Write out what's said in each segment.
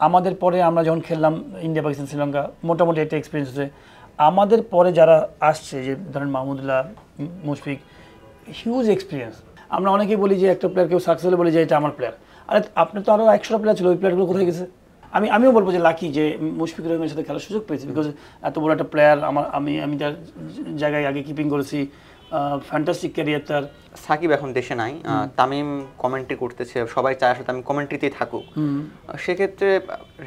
আমাদের পরে আমরা যখন খেললাম ইন্ডিয়া পাকিস্তান শ্রীলঙ্কা মোটামুটি একটা এক্সপিরিয়েন্স হচ্ছে। আমাদের পরে যারা আসছে যে ধরেন মাহমুদুল্লাহ, মুশফিক, হিউজ এক্সপিরিয়েন্স। আমরা অনেকেই বলি যে একটা প্লেয়ার কেউ সাকসেস হলে বলি যে এটা আমার প্লেয়ার। আরে আপনি তো আরও 100টা প্লেয়ার ছিল, ওই প্লেয়ারগুলো কোথায় গেছে? আমিও বলবো যে লাকি যে মুশফিকুর রহিমের সাথে খেলার সুযোগ পেয়েছি, বিকজ এত বড় একটা প্লেয়ার আমি তার জায়গায় আগে কিপিং করেছি, ফ্যান্টাস্টিক ক্যারিয়ার তার। সাকিব এখন দেশে নাই, তামিম কমেন্ট্রি করতেছে, সবাই চায় আসলে তামিম কমেন্ট্রিতেই থাকুক। সেক্ষেত্রে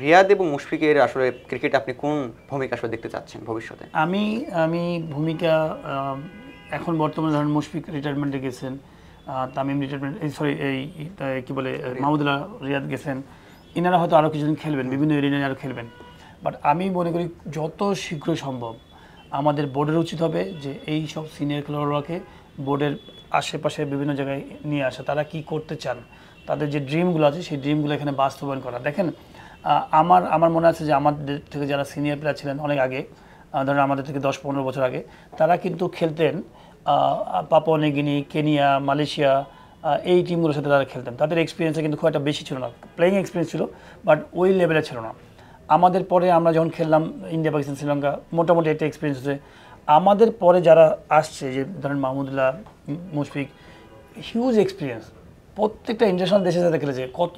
রিয়াদ এবং মুশফিকের আসলে ক্রিকেট আপনি কোন ভূমিকা আসলে দেখতে চাচ্ছেন ভবিষ্যতে? আমি ভূমিকা এখন বর্তমানে ধরেন মুশফিক রিটায়ারমেন্টে গেছেন, তামিম রিটায়ারমেন্ট এই কী বলে মাহমুদুল্লাহ রিয়াদ গেছেন, ইনারা হয়তো আরও কিছুদিন খেলবেন, বিভিন্ন এরিয়ায় আরও খেলবেন। বাট আমি মনে করি যত শীঘ্র সম্ভব আমাদের বোর্ডের উচিত হবে যে এই সব সিনিয়র খেলোয়াড়রাকে বোর্ডের আশেপাশে বিভিন্ন জায়গায় নিয়ে আসা, তারা কি করতে চান, তাদের যে ড্রিমগুলো আছে সেই ড্রিমগুলো এখানে বাস্তবায়ন করা। দেখেন আমার মনে আছে যে আমাদের থেকে যারা সিনিয়র প্লেয়ার ছিলেন অনেক আগে, ধরেন আমাদের থেকে 10-15 বছর আগে, তারা কিন্তু খেলতেন Papua New Guinea, Kenya, Malaysia, এই টিমগুলোর সাথে তারা খেলতেন। তাদের এক্সপিরিয়েন্সে কিন্তু খুব একটা বেশি ছিল না, প্লেয়িং এক্সপিরিয়েন্স ছিল বাট ওই লেভেলে ছিল না। আমাদের পরে আমরা যখন খেললাম ইন্ডিয়া পাকিস্তান শ্রীলঙ্কা মোটামুটি একটা এক্সপিরিয়েন্স হচ্ছে। আমাদের পরে যারা আসছে যে ধরেন মাহমুদুল্লাহ, মুশফিক, হিউজ এক্সপিরিয়েন্স, প্রত্যেকটা ইন্টারন্যাশনাল দেশের সাথে খেলেছে, কত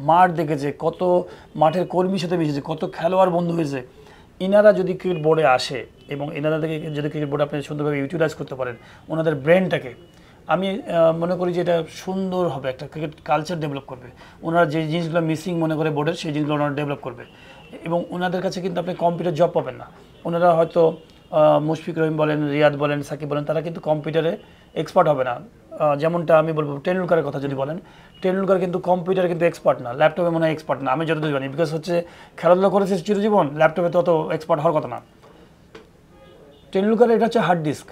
মাঠ দেখেছে, কত মাঠের কর্মীর সাথে মিশেছে, কত খেলোয়াড় বন্ধু হয়েছে। ইনারা যদি ক্রিকেট বোর্ডে আসে এবং এনাদেরকে যদি ক্রিকেট বোর্ডে আপনি সুন্দরভাবে ইউটিলাইজ করতে পারেন ওনাদের ব্রেনটাকে, আমি মনে করি যে এটা সুন্দর হবে, একটা ক্রিকেট কালচার ডেভেলপ করবে। ওনারা যে জিনিসগুলো মিসিং মনে করে বোর্ডের, সেই জিনিসগুলো ওনারা ডেভেলপ করবে এবং ওনাদের কাছে কিন্তু আপনি কম্পিউটার জব পাবেন না। ওনারা হয়তো মুশফিক রহিম বলেন, রিয়াদ বলেন, সাকিব বলেন, তারা কিন্তু কম্পিউটারে এক্সপার্ট হবে না। যেমনটা আমি বলবো টেন্ডুলকারের কথা যদি বলেন, টেন্ডুলকার কিন্তু কম্পিউটারে কিন্তু এক্সপার্ট না, ল্যাপটপে মনে হয় এক্সপার্ট না, আমি যতদূর জানি, বিকজ হচ্ছে খেলাধুলা করেছে চিরজীবন, ল্যাপটপে তো অত এক্সপার্ট হওয়ার কথা না। টেন্ডুলকারের এটা হচ্ছে হার্ড ডিস্ক,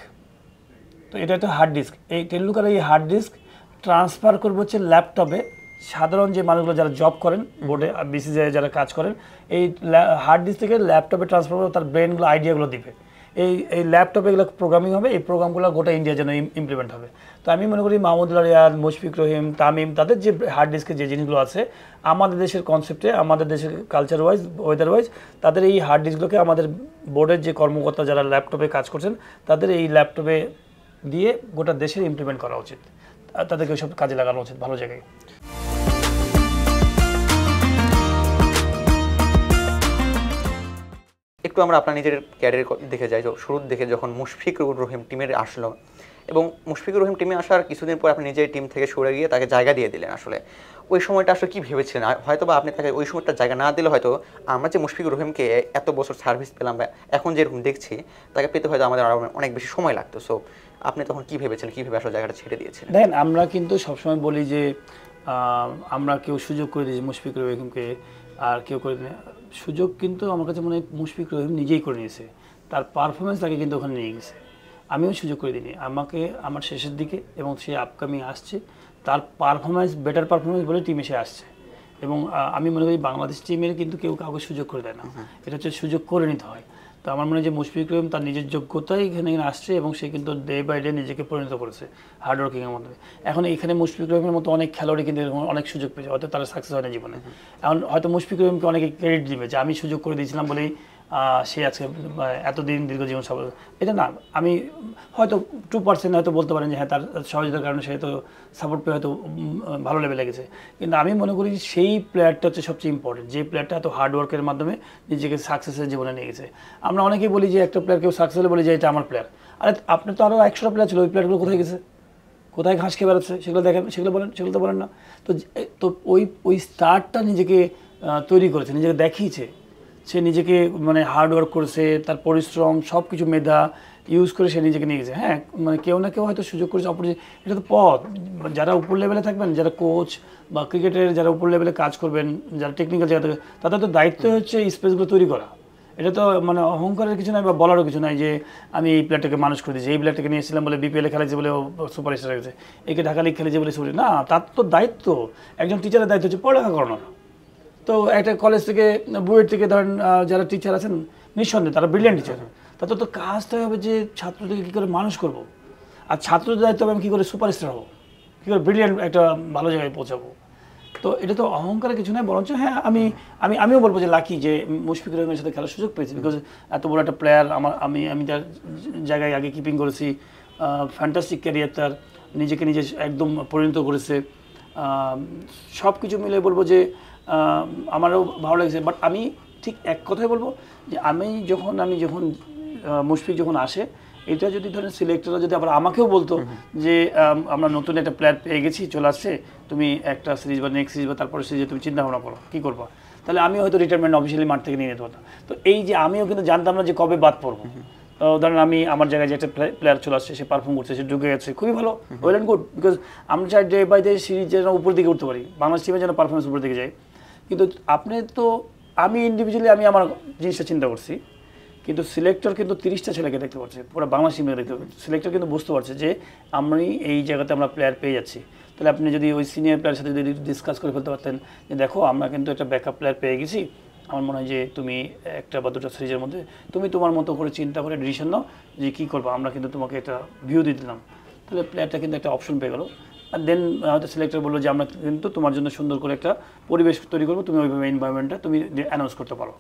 তো এটা একটা হার্ড ডিস্ক, এই টেন্ডুলকার এই হার্ড ডিস্ক ট্রান্সফার করবে হচ্ছে ল্যাপটপে। সাধারণ যে মানুষগুলো যারা জব করেন বোর্ডে, বিসিসিআই যারা কাজ করেন, এই হার্ড ডিস্ক থেকে ল্যাপটপে ট্রান্সফার করে তার ব্রেনগুলো, আইডিয়াগুলো দিবে। এই ল্যাপটপে এগুলো প্রোগ্রামিং হবে, এই প্রোগ্রামগুলো গোটা ইন্ডিয়ার জন্য ইমপ্লিমেন্ট হবে। তো আমি মনে করি মাহমুদুল্লাহ রিয়াদ, মুশফিক রহিম, তামিম, তাদের যে হার্ড ডিস্কে যে জিনিসগুলো আছে আমাদের দেশের কনসেপ্টে, আমাদের দেশের কালচার ওয়াইজ, ওয়েদার ওয়াইজ, তাদের এই হার্ড ডিস্কগুলোকে আমাদের বোর্ডের যে কর্মকর্তা যারা ল্যাপটপে কাজ করছেন তাদের এই ল্যাপটপে দিয়ে গোটা দেশের ইমপ্লিমেন্ট করা উচিত, তাদেরকে ওইসব কাজে লাগানো উচিত ভালো জায়গায়। একটু আমরা আপনার নিজের ক্যারিয়ার দেখে যাই, শুরুর দিকে যখন মুশফিকুর রহিম টিমের আসলো এবং মুশফিকুর রহিম টিমে আসার কিছুদিন পর আপনি নিজের টিম থেকে সরে গিয়ে তাকে জায়গা দিয়ে দিলেন। আসলে ওই সময়টা আসলে কী ভেবেছিলেন? হয়তো বা আপনি তাকে ওই সময়টা জায়গা না দিলে হয়তো আমরা যে মুশফিকুর রহিমকে এত বছর সার্ভিস পেলাম বা এখন যেরকম দেখছি তাকে পেতে হয়তো আমাদের আরও অনেক বেশি সময় লাগতো। সো আপনি তখন কী ভেবেছিলেন, কীভাবে আসলে জায়গাটা ছেড়ে দিয়েছিলেন? দেখেন, আমরা কিন্তু সবসময় বলি যে আমরা কেউ সুযোগ করে দিয়েছি মুশফিকুর রহিমকে, আর কেউ করে দিই সুযোগ, কিন্তু আমার কাছে মনে হয় মুশফিকুর রহিম নিজেই করে নিয়েছে, তার পারফরমেন্স তাকে কিন্তু ওখানে নিয়ে গেছে। আমিও সুযোগ করে দিইনি, আমাকে আমার শেষের দিকে এবং সে আপকামিং আসছে, তার পারফরমেন্স, বেটার পারফরমেন্স বলে টিমে সে আসছে। এবং আমি মনে করি বাংলাদেশ টিমের কিন্তু কেউ কাউকে সুযোগ করে দেয় না, এটা হচ্ছে সুযোগ করে নিতে হয়। তো আমার মনে হয় যে মুশফিকুর রহিম তার নিজের যোগ্যতাই এখানে আসছে এবং সে কিন্তু ডে বাই ডে নিজেকে পরিণত করেছে হার্ডওয়ার্কিংয়ের মাধ্যমে। এখন এখানে মুশফিকুর রহিমের মতো অনেক খেলোয়াড়ই কিন্তু অনেক সুযোগ পেয়েছে, হয়তো তারা সাকসেস হয় না জীবনে। এখন হয়তো মুশফিকুর রহিমকে অনেকে ক্রেডিট দিবে যে আমি সুযোগ করে দিয়েছিলাম বলেই সে আজকে এতদিন দীর্ঘ জীবন সফল, এটা না। আমি হয়তো 2% হয়তো বলতে পারেন যে হ্যাঁ তার সহযোগিতার কারণে সে তো সাপোর্ট পেয়ে হয়তো ভালো লেভেলে গেছে, কিন্তু আমি মনে করি সেই প্লেয়ারটা হচ্ছে সবচেয়ে ইম্পর্টেন্ট, যে প্লেয়ারটা এত হার্ডওয়ার্কের মাধ্যমে নিজেকে সাকসেসের জীবনে নিয়ে গেছে। আমরা অনেকেই বলি যে একটা প্লেয়ার কেউ সাকসেস হলে বলি যে এটা আমার প্লেয়ার। আরে আপনি তো আরও 100টা প্লেয়ার ছিল, ওই প্লেয়ারগুলো কোথায় গেছে, কোথায় ঘাস খেয়ে বেড়াচ্ছে, সেগুলো দেখেন, সেগুলো বলেন, সেগুলো তো বলেন না। তো ওই স্টারটা নিজেকে তৈরি করেছে, নিজেকে দেখিয়েছে, সে নিজেকে মানে হার্ডওয়ার্ক করেছে, তার পরিশ্রম সব কিছু মেধা ইউজ করে সে নিজেকে নিয়ে গেছে। হ্যাঁ, মানে কেউ না কেউ হয়তো সুযোগ করেছে, অপরচুনিটি, এটা তো পথ। যারা উপর লেভেলে থাকবেন, যারা কোচ বা ক্রিকেটের যারা উপর লেভেলে কাজ করবেন, যারা টেকনিক্যাল জায়গা থেকে, তাদের তো দায়িত্ব হচ্ছে এই স্পেসগুলো তৈরি করা। এটা তো মানে অহংকারের কিছু নাই বা বলারও কিছু নাই যে আমি এই প্লেয়ারটাকে মানুষ করে দিয়েছি, এই প্লেয়ারটাকে নিয়েছিলাম বলে বিপিএলে খেলেছে বলে ও সুপারস্টার হয়ে গেছে, একে ঢাকা লিগ খেলেছে বলে সুপার, না, তার তো দায়িত্ব, একজন টিচারের দায়িত্ব হচ্ছে পড়ালেখা করানো। তো একটা কলেজ থেকে, বুয়েট থেকে ধরেন যারা টিচার আছেন নিঃসন্দেহে তারা ব্রিলিয়ান্ট টিচার, তাদের তো কাজটা হবে যে ছাত্রদেরকে কী করে মানুষ করব, আর ছাত্রদের দায়িত্ব হবে আমি কী করে সুপারস্টার হবো, কী করে ব্রিলিয়ান্ট একটা ভালো জায়গায় পৌঁছাবো। তো এটা তো অহংকারের কিছু নয়, বরঞ্চ হ্যাঁ আমিও বলবো যে লাকি যে মুশফিকুর রহিমের সাথে খেলার সুযোগ পেয়েছি, বিকজ এত বড় একটা প্লেয়ার আমি তার জায়গায় আগে কিপিং করেছি, ফ্যান্টাস্টিক ক্যারিয়ার তার, নিজেকে নিজে একদম পরিণত করেছে, সব কিছু মিলে বলবো যে আমারও ভালো লেগেছে। বাট আমি ঠিক এক কথাই বলবো যে আমি যখন মুশফিক যখন আসে, এটা যদি ধরেন সিলেক্টররা যদি আবার আমাকেও বলতো যে আমরা নতুন একটা প্লেয়ার পেয়ে গেছি, চলে আসছে, তুমি একটা সিরিজ বা নেক্সট সিরিজ বা তারপরে সিরিজে তুমি চিন্তা ভাবনা করো কী করবা, তাহলে আমি হয়তো রিটায়ারমেন্ট অফিসিয়ালি মাঠ থেকে নিয়ে নিতে পারতাম। তো এই যে আমিও কিন্তু জানতাম না যে কবে বাদ পড়বো। ধরেন আমি আমার জায়গায় যে একটা প্লেয়ার চলে আসছে, সে পারফর্ম করছে, সে ঢুকে গেছে, খুবই ভালো, ওয়েল অ্যান্ড গুড, বিকজ আমরা চাই ডে বাই ডে সিরিজ যেন উপর দিকে উঠতে পারি, বাংলাদেশ টিমের যেন পারফরমেন্স উপর দিকে যায়। কিন্তু আপনি তো আমি ইন্ডিভিজুয়ালি আমি আমার জিনিসটা চিন্তা করছি, কিন্তু সিলেক্টর কিন্তু 30টা ছেলেকে দেখতে পাচ্ছে, পুরো বাংলাদেশ টিমে দেখতে পাচ্ছে। সিলেক্টর কিন্তু বুঝতে পারছে যে আমি এই জায়গাতে আমরা প্লেয়ার পেয়ে যাচ্ছি। তাহলে আপনি যদি ওই সিনিয়র প্লেয়ারের সাথে যদি ডিসকাস করে ফেলতে পারতেন যে দেখো আমরা কিন্তু একটা ব্যাকআপ প্লেয়ার পেয়ে গেছি, আমার মনে হয় যে তুমি একটা বা দুটো সিরিজের মধ্যে তুমি তোমার মতো করে চিন্তা করে ডিসিশন নাও যে কী করবো, আমরা কিন্তু তোমাকে একটা ভিউ দিয়ে দিলাম, তাহলে প্লেয়ারটা কিন্তু একটা অপশন পেয়ে গেলো। আর দেন হয়তো সিলেক্টর বললো যে আমরা কিন্তু তোমার জন্য সুন্দর করে একটা পরিবেশ তৈরি করবো, তুমি ওইভাবে এনভায়রনমেন্টটা তুমি অ্যানাউন্স করতে পারো।